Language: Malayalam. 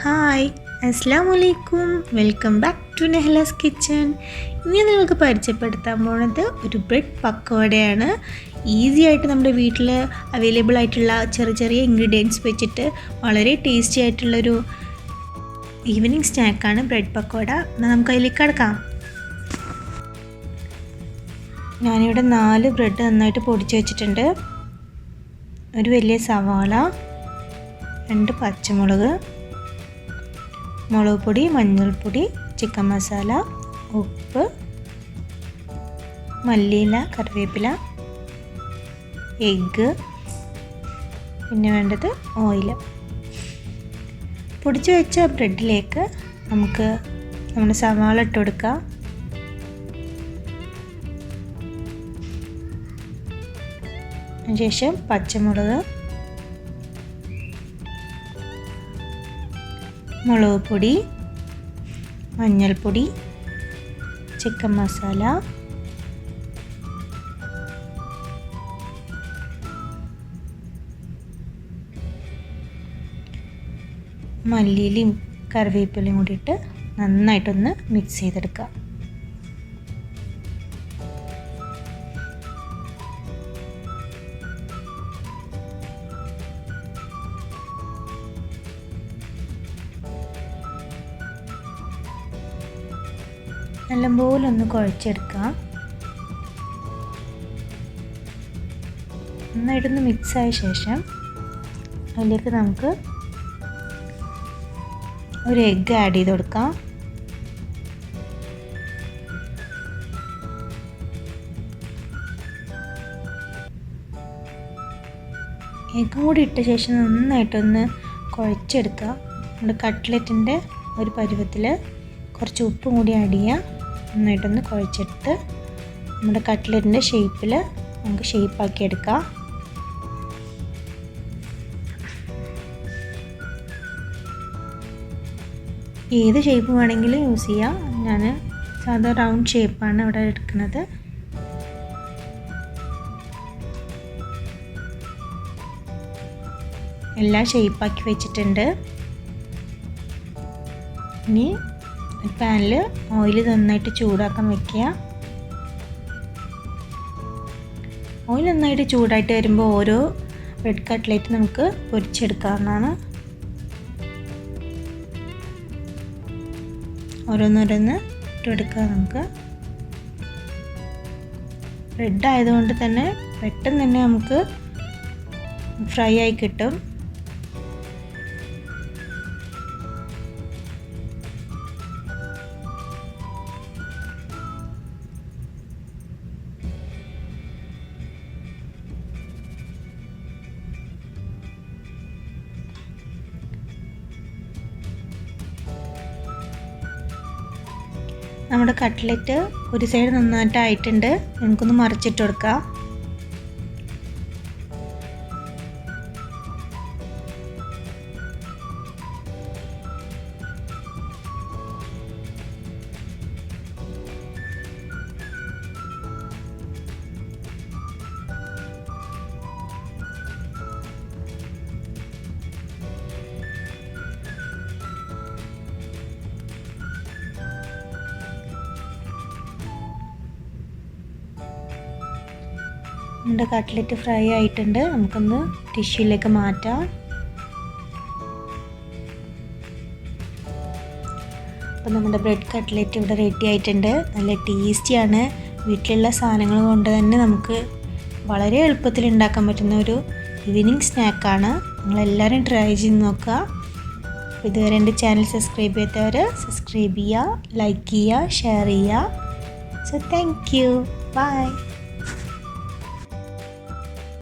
ഹായ്, അസ്സലാമലൈക്കും. Welcome back to Nehla's kitchen. ഇനി നിങ്ങൾക്ക് പരിചയപ്പെടുത്താൻ പോണത് ഒരു ബ്രെഡ് പക്കോടയാണ്. ഈസി ആയിട്ട് നമ്മുടെ വീട്ടിൽ അവൈലബിൾ ആയിട്ടുള്ള ചെറിയ ചെറിയ ഇൻഗ്രീഡിയൻസ് വെച്ചിട്ട് വളരെ ടേസ്റ്റി ആയിട്ടുള്ളൊരു ഈവനിങ് സ്നാക്കാണ് ബ്രെഡ് പക്കോട. എന്നാൽ നമുക്ക് അതിലേക്ക് കടക്കാം. ഞാനിവിടെ 4 ബ്രെഡ് നന്നായിട്ട് പൊടിച്ച് വെച്ചിട്ടുണ്ട്. ഒരു വലിയ സവാള, 2 പച്ചമുളക്, മുളക് പൊടി, മഞ്ഞൾപ്പൊടി, ചിക്കൻ മസാല, ഉപ്പ്, മല്ലിയില, കറിവേപ്പില, എഗ്ഗ്, പിന്നെ വേണ്ടത് ഓയിൽ. പൊടിച്ച് വെച്ച ബ്രെഡിലേക്ക് നമുക്ക് നമ്മുടെ സവാള ഇട്ട് കൊടുക്കാം. അതിനുശേഷം പച്ചമുളക്, മുളക് പൊടി, മഞ്ഞൾപ്പൊടി, ചിക്കൻ മസാല, മല്ലിയിലയും കറിവേപ്പിലയും കൂടിയിട്ട് നന്നായിട്ടൊന്ന് മിക്സ് ചെയ്തെടുക്കുക. നല്ലപോലെ ഒന്ന് കുഴച്ചെടുക്കാം. നന്നായിട്ടൊന്ന് മിക്സായ ശേഷം അതിലേക്ക് നമുക്ക് ഒരു എഗ്ഗ് ആഡ് ചെയ്ത് കൊടുക്കാം. എഗ്ഗ് കൂടി ഇട്ട ശേഷം നന്നായിട്ടൊന്ന് കുഴച്ചെടുക്കുക. നമ്മുടെ കട്ട്ലറ്റിൻ്റെ ഒരു പരുവത്തിൽ കുറച്ച് ഉപ്പും കൂടി ആഡ് ചെയ്യുക. നന്നായിട്ടൊന്ന് കുഴച്ചെടുത്ത് നമ്മുടെ കട്ട്ലറ്റിൻ്റെ ഷേപ്പിൽ നമുക്ക് ഷേപ്പാക്കി എടുക്കാം. ഏത് ഷേപ്പ് വേണമെങ്കിലും യൂസ് ചെയ്യാം. ഞാൻ സാധാ റൗണ്ട് ഷേപ്പാണ് ഇവിടെ എടുക്കുന്നത്. എല്ലാം ഷേപ്പാക്കി വെച്ചിട്ടുണ്ട്. ഇനി ഒരു പാനിൽ ഓയിൽ നന്നായിട്ട് ചൂടാക്കാൻ വെക്കുക. ഓയിൽ നന്നായിട്ട് ചൂടായിട്ട് വരുമ്പോൾ ഓരോ ബ്രെഡ് കട്ട്ലേറ്റ് നമുക്ക് പൊരിച്ചെടുക്കാവുന്നതാണ്. ഓരോന്നോരോന്ന് ഇട്ടെടുക്കാം. നമുക്ക് ബ്രെഡ് ആയതുകൊണ്ട് തന്നെ പെട്ടെന്ന് തന്നെ നമുക്ക് ഫ്രൈ ആയി കിട്ടും. നമ്മുടെ കട്ട്ലറ്റ് ഒരു സൈഡ് നന്നായിട്ടായിട്ടുണ്ട്. നമുക്കൊന്ന് മറിച്ചിട്ട് കൊടുക്കാം. നമ്മുടെ കട്ട്ലറ്റ് ഫ്രൈ ആയിട്ടുണ്ട്. നമുക്കൊന്ന് ടിഷ്യൂയിലേക്ക് മാറ്റാം. അപ്പോൾ നമ്മുടെ ബ്രെഡ് കട്ട്ലറ്റ് ഇവിടെ റെഡി ആയിട്ടുണ്ട്. നല്ല ടേസ്റ്റിയാണ്. വീട്ടിലുള്ള സാധനങ്ങൾ കൊണ്ട് തന്നെ നമുക്ക് വളരെ എളുപ്പത്തിൽ ഉണ്ടാക്കാൻ പറ്റുന്ന ഒരു ഈവനിങ് സ്നാക്കാണ്. നിങ്ങളെല്ലാവരും ട്രൈ ചെയ്ത് നോക്കുക. അപ്പോൾ ഇതുവരെ എൻ്റെ ചാനൽ സബ്സ്ക്രൈബ് ചെയ്യാത്തവർ സബ്സ്ക്രൈബ് ചെയ്യുക, ലൈക്ക് ചെയ്യുക, ഷെയർ ചെയ്യുക. So thank you. ബൈ.